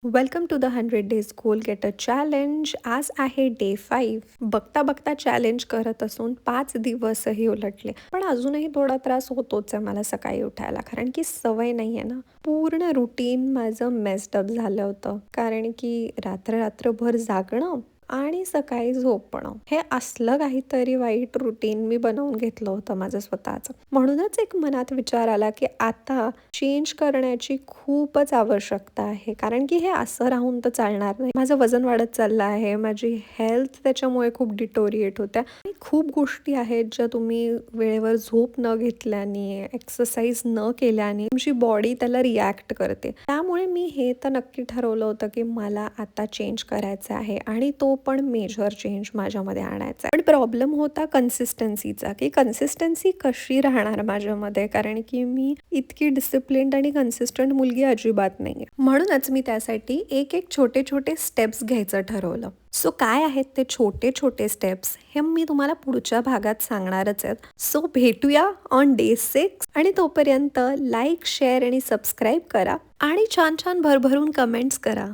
Welcome to the 100 days goal getter challenge. आज आहे day 5. बघता बघता चॅलेंज करत असून 5 दिवसही उलटले, पण अजूनही थोडा त्रास होतोच आहे मला सकाळी उठायला, कारण की सवय नाही आहे ना. पूर्ण रुटीन माझं मेस्डअप झालं होतं, कारण की रात्रभर जागणं आणि सकाळी झोपणं, हे असलं काहीतरी वाईट रुटीन मी बनवून घेतलं होतं माझं स्वतःचं. म्हणूनच एक मनात विचार आला की आता चेंज करण्याची खूपच आवश्यकता आहे, कारण की हे असं राहून तर चालणार नाही. माझं वजन वाढत चाललं आहे, माझी हेल्थ त्याच्यामुळे खूप डिटोरिएट होत्या आणि खूप गोष्टी आहेत ज्या तुम्ही वेळेवर झोप न घेतल्याने, एक्सरसाइज न केल्याने तुमची बॉडी त्याला रिॲक्ट करते. त्यामुळे मी हे तर नक्की ठरवलं होतं की मला आता चेंज करायचं आहे आणि तो पण मेजर चेंज माझ्यामध्ये आणायचा आहे. पण प्रॉब्लेम होता कन्सिस्टन्सीचा, की कन्सिस्टन्सी कशी राहणार माझ्यामध्ये, कारण की मी इतकी डिसिप्लिन्ड आणि कन्सिस्टंट मुलगी अजिबात नाहीये. म्हणूनच मी त्यासाठी एक एक छोटे छोटे स्टेप्स घ्यायचं ठरवलं. सो काय आहेत ते छोटे छोटे स्टेप्स, हे मी तुम्हाला पुढच्या भागात सांगणारच आहेत. सो भेटूया ऑन डे 6 आणि तोपर्यंत लाईक, शेअर आणि सबस्क्राईब करा आणि छान छान भरभरून कमेंट्स करा.